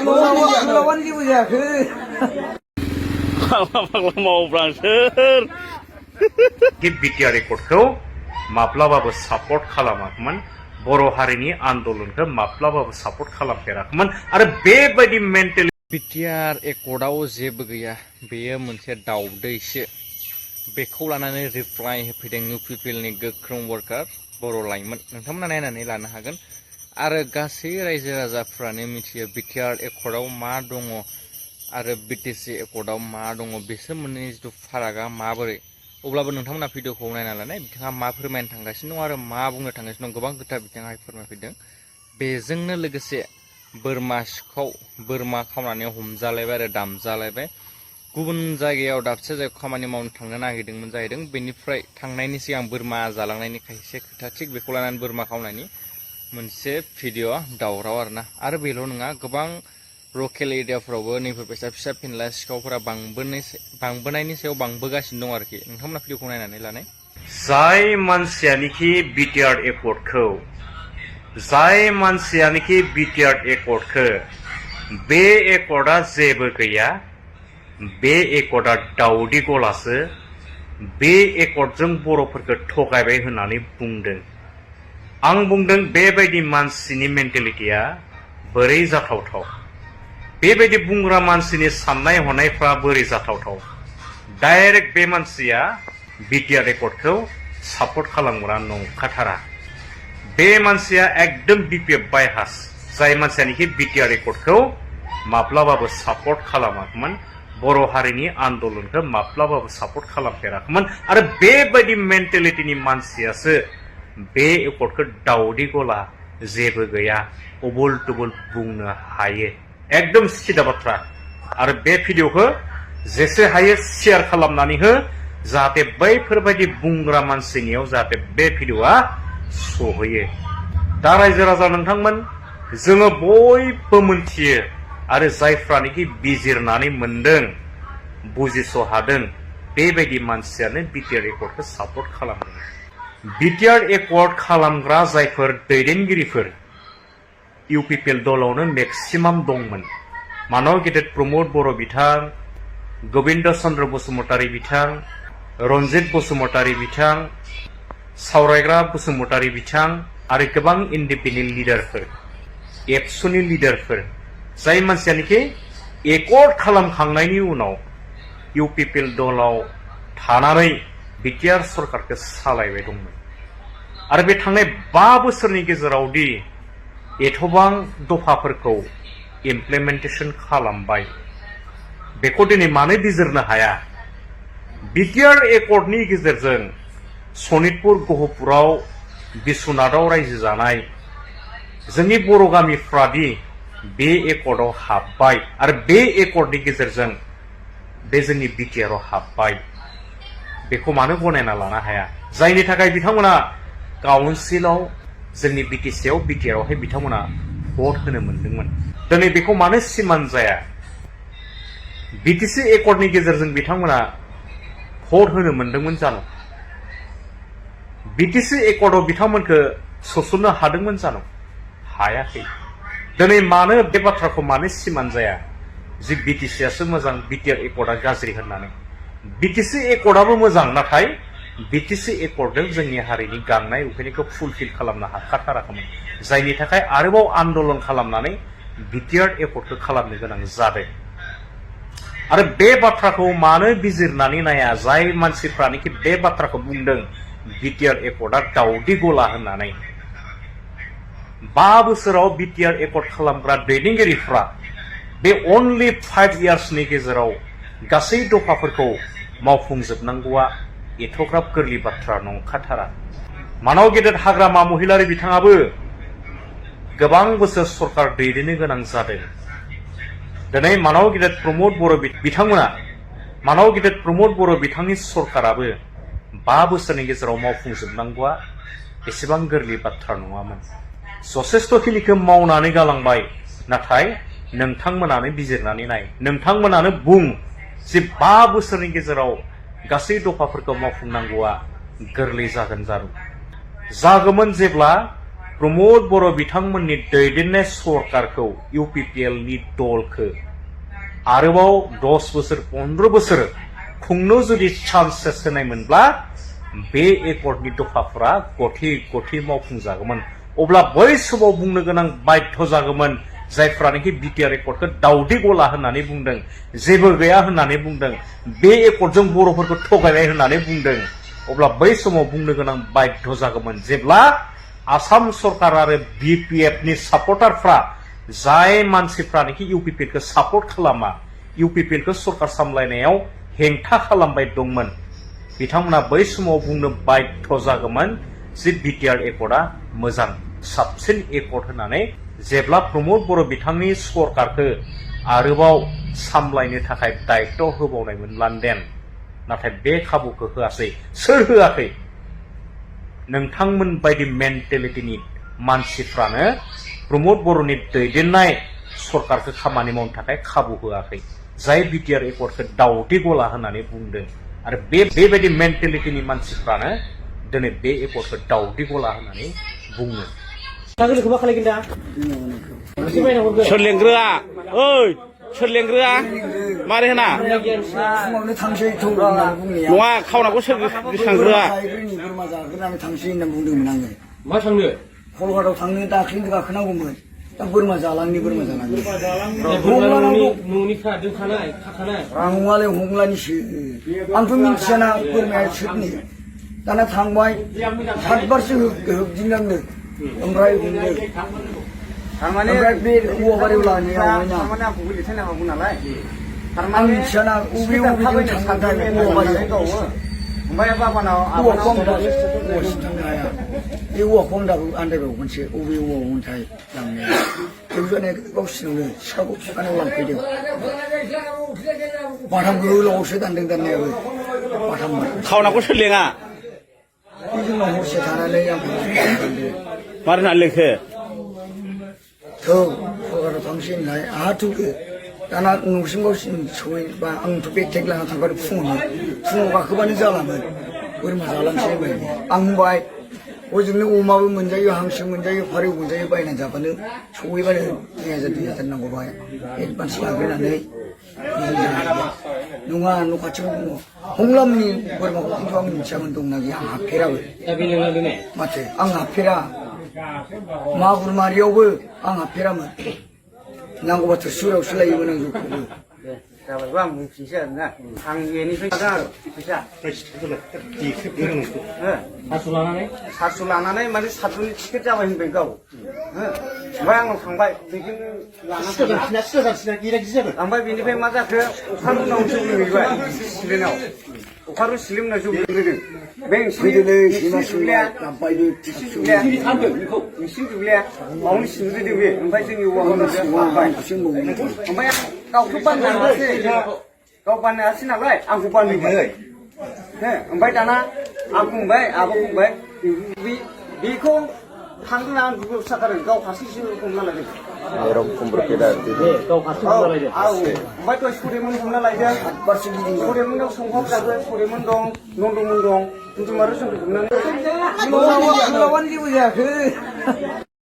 Lawan ki bujakhı. मावब्रा सोर BTR रेकर्डखौ माब्लाबाबो सापर्ट खालामाखैमोन बर' हारिनि आन्दोलनखौ माब्लाबाबो सापर्ट खालामफेराखैमोन आरो बेबायदि मेन्टेलिटि बिटिआर एकर्डआव जेबो गैया बेयो मोनसे दावदैसो बेखौ लानानै रिप्लाइ होफैदों इउपिपिएलनि गोख्रों वर्कार बर' लाइमोन नोंथांमोना नायनानै लानो हागोन आरो गासै रायजो राजाफ्रानो मिथियो बिटिआर एकर्डआव मा दङ आरो बिटिसि एकर्डआव मा दङ बिसोर मोननैनि जिथु फारागा माबोरै अब्लाबो नोंथांमोना भिडिअखौ नायना लानाय बिथाङा मा फोरमायनो थांगासिनो दं आरो मा बुंनो थांगासिनो दं गोबां खोथा बिथाङा फोरमायफैदों बेजोंनो लोगोसे बोरमा सिखाव बोरमा खावनानै हमजालायबाय आरो दामजालायबाय गुबुन जायगायाव दाबसे जायगायाव खामानि मावनो थांनो नागिरदोंमोन जाहैदों बेनिफ्राय थांनायनि सिगां बोरमा जालांनायनि खायसे खोथा थिग बेखौ लानानै बोरमा खावनायनि मोनसे भिडिअ दावराव आरो बेल' नङा गोबां लकेल एरियाफोरावबो नैफोर बायसा फिसा फिनला सिखावफोरा बांबोनायनि सायाव बांबोगासिनो दं आरोखि नोंथांमोना भिडिअखौ नायनानै लानाय जाय मानसियानोखि बिटिआर एकर्डखौ बे एकर्डआ जेबो गैया बे एकर्डआ दाउदै गलासो बे एकर्डजों बर'फोरखौ थगायबाय होननानै बुंदों आं बुंदों बेबायदि मानसिनि मेन्टेलिटिया बोरै जाथावथाव बेबायदि बुंग्रा मानसिनि साननाय हनायफ्रा बोरै जाथावथाव डाइरेक्ट बे मानसिया बिटिआर एकर्डखौ सापर्ट खालामग्रा नंखाथारा बे मानसिया एकदम बिपिएफ बायहास जाय मानसियानोखि बिटिआर एकर्डखौ माब्लाबाबो सापर्ट खालामाखैमोन बर' हारिनि आन्दोलनखौ माब्लाबाबो सापर्ट खालामफेराखैमोन आरो बेबायदि मेन्टेलिटिनि मानसियासो बे एकर्डखौ दाउदै गला जेबो गैया अबल तबल बुंनो हायो एकदम सिदा बाथ्रा आरो बे भिडिअखौ जेसे हायो शेयार खालामनानै हो जाहाथे बैफोरबायदि बुंग्रा मानसिनियाव जाहाथे बे भिडिअआ सहैयो दा रायजो राजा नोंथांमोन जोङो बयबो मोनथियो आरो जायफ्रानोखि बिजिरनानै मोनदों बुजिस' हादों बेबायदि मानसियानो बिटिआर एकर्डखौ सापर्ट खालामदों बिटिआर एकर्ड खालामग्रा जायफोर दैदेनगिरिफोर इउपिपिएल दलावनो मेक्सिमाम दंमोन मानव गेदेर प्रमद बर' बिथां गोविन्द चन्द्र बसुमतारी बिथां रन्जित बसुमतारी बिथां सावरायग्रा बसुमतारी बिथां आरो गोबां इन्डिपेन्डेन्ट लिडारफोर एबसुनि लिडारफोर जाय मानसियानोखि एकर्ड खालामखांनायनि उनाव इउपिपिएल दलाव थानानै बिटिआर सरकारखौ सालायबाय दंमोन आरो बे थांनाय 5 बोसोरनि गेजेरावदि एथबां दफाफोरखौ इमप्लिमेन्टेसन खालामबाय बेखौ दिनै मानो बिजिरनो हाया बिटिआर एकर्डनि गेजेरजों सनितपुर गहपुराव बिश्वनाथाव रायजो जानाय जोंनि बर' गामिफ्रादि बे एकर्डआव हाबबाय आरो बे एकर्डनि गेजेरजों बे जोंनि बिटिआरआव हाबबाय बेखौ मानो गनायना लानो हाया जायनि थाखाय बिथांमोना काउन्सिलाव जोंनि बिटिसिआव बिटिआरआवहाय बिथांमोना भट होनो मोनदोंमोन दिनै बेखौ मानो सिमान जाया बिटिसि एकर्डनि गेजेरजों बिथांमोना भट होनो मोनदोंमोन जानो बिटिसि एकर्डआव बिथांमोनखौ सोसननो हादोंमोन जानो हायाखै दिनै मानो बे बाथ्राखौ मानो सिमान जाया जे बिटिसिआसो मोजां बिटिआर एकर्डआ गाज्रि होननानै बिटिसि एकर्डआबो मोजां नाथाय बिटिसि एकर्डजों जोंनि हारिनि गांनाय उखैनायखौ फुलफिल खालामनो हाखाथाराखैमोन जायनि थाखाय आरोबाव आन्दोलन खालामनानै बिटिआर एकर्डखौ खालामनो गोनां जादों आरो बे बाथ्राखौ मानो बिजिरनानै नाया जाय मानसिफ्रानोखि बे बाथ्राखौ बुंदों बिटिआर एकर्डआ दाउदै गला होननानै 5 बोसोराव बिटिआर एकर्ड खालामग्रा दैदेनगिरिफ्रा बे अनलि 5 इयार्सनि गेजेराव गासै दफाफोरखौ मावफुंजोबनांगौआ एथ'ग्राब गोरलै बाथ्रा नंखाथारा मानव गेदेर हाग्रामा महिलारि बिथाङाबो गोबां बोसोर सरकार दैदेननो गोनां जादों दिनै मानव गेदेर प्रमद बर' बिथांमोना मानव गेदेर प्रमद बर' बिथांनि सरकाराबो 5 बोसोरनि गेजेराव मावफुंजोबनांगौआ एसेबां गोरलै बाथ्रा नङामोन जथेस्थ'खिनिखौ मावनानै गालांबाय नाथाय नोंथांमोनानो बिजिरनानै नाय नोंथांमोनानो बुं जे 5 बोसोरनि गेजेराव गासै दफाफोरखौ मावफुंनांगौआ गोरलै जागोन जागौमोन जेब्ला प्रमोद बर' बिथांमोननि दैदेननाय सरकारखौ UPPL नि दलखौ आरोबाव 10 बोसोर 15 बोसोर खुंनो जुदि चान्सेस होनायमोनब्ला बे एकर्डनि दफाफोरा गथि गथि मावफुंजागौमोन अब्ला बै समाव बुंनो गोनां बाध्य जागौमोन जायफ्रानोखि बिटिआर एकर्डखौ दाउदै गला होननानै बुंदों जेबो गैया होननानै बुंदों बे एकर्डजों बर'फोरखौ थगायनाय होननानै बुंदों अब्ला बै समाव बुंनो गोनां बाध्य जागौमन जेब्ला आसाम सरकार आरो BPF नि सापर्टारफ्रा जाय मानसिफ्रानोखि UPPL खौ सापर्ट खालामा UPPL खौ सरकार सामलायनायाव हेंथा खालामबाय दंमोन बिथांमोना बै समाव बुंनो बाध्य जागौमन जे बिटिआर एकर्डआ मोजां साबसिन एकर्ड होननानै जेब्ला प्रमोद बर' बिथांनि सरकारखौ आरोबाव सामलायनो थाखाय दायित्व होबावनायमोनब्ला देन नाथाय बे खाबुखौ होआसै सोर होआखै नोंथांमोन बायदि मेन्टेलिटिनि मानसिफ्रानो प्रमोद बर'नि दैदेननाय सरकारखौ खामानि मावनो थाखाय खाबु होआखै जाय बिटिआर एकर्डखौ दाउदै गला होननानै बुंदों आरो बेबायदि मेन्टेलिटिनि मानसिफ्रानो दिनै बे एकर्डखौ दाउदै गला होननानै बुङो सोर लेंग्रोआ ओइ सोर लेंग्रोआ मारै होना फुङावनो थांसै थौ होननानै बुंनाया नङा खावनाखौ सोर गोसोखांग्रोआ थाइब्रैनि बोरमा जाग्रोनानै थांसै होननानै बुंदोंमोन आङो मा थांनो कलकातायाव थांनो दाख्लैनो गाखोनांगौमोन दा बोरमा जालांनि न'निखा दोनखानाय खाखानाय रामुआलाय हंलानिसो आंथ' मिथियाना बोरमाया सोरनि दाना थांबाय 7 बारसो होगदिंनांदों ओमफ्राय हमदों ओमफ्राय बे औवा बारियाव लानायाव आं मिथियाना अबे अबेजों थांगोन औवा बारियाव ओमफ्राय बाबानाव औवाखौ आं दाबो थांनो हाया बे औवाखौ आं दाबो आन्दायबावगोनसो अबे औवामोनथाय लांनाया बेखौनो गावसिनावनो सिखाखौ बिफानाव लांफैदों बाथाम गोलावसो दानदों दाननायाबो बाथाम खावनाखौ सोर लेङा बे जोंनाव हरसे थानानै आंखौ मारै होननानै लेंखो थौ कलकातायाव थांसै होनलाय आहा थौदो दाना न'सिम गावसिम सहैबा आंथ' बेग थेग लाना थांखादों फुङाव गाखोबानो जालामोन बोरमा जालांसै होनबाय आं होनबाय हजोंनो अमाबो मोनजायो हांसो मोनजायो फारौ मोनजायो बायनानै जाबानो सहैबानो 1000 नांगौ बाय एडभान्स लाग्रोनानै नङा न' खाथियाव दङ हंलामनि बोरमाखौ खिन्थु आं मिथियामोन दंना गैया आं हाबफेराबो माथो आं हाबफेरा मागुरमारियावबो आं हाबफेरामोन नांगौबा थोरसिफोरावसो लायोमोन आं जौखौबो जाबायबा आं बुंफिनसै आरोना आं बेनिफ्राय आरो फैसा 700 लानानै माने 700नि टिकेट जाबाय होनबाय गाव ओमफ्राय आंनाव थांबाय बेजोंनो ओमफ्राय बेनिफ्राय मा जाखो अखारुनाव जौ लोंहैबाय सिलिनाव अखारु सिलिमनाव जौ लोंहैदों बे नोंसिनि दुब्लिया बावनो सिंग्रोदों बे ओमफ्राय जोंनि औवा ओमफ्राय गावथ' बाननो हायासै गाव बाननो हायासै नालाय आंखौ बानहोबाय ओमफ्राय दाना आं बुंबाय आब' बुंबाय बेखौ थांगोन आं दुब्लियाव साखादों गाव फारसेसो हमना लायदों ओमफ्राय दहाय सरेमोन हमना लायदों सरेमोनाव संखाव जागोन सरेमोन दं नन्दमोन दं दुमारु संख्रि हमनानै जेबो जायाखै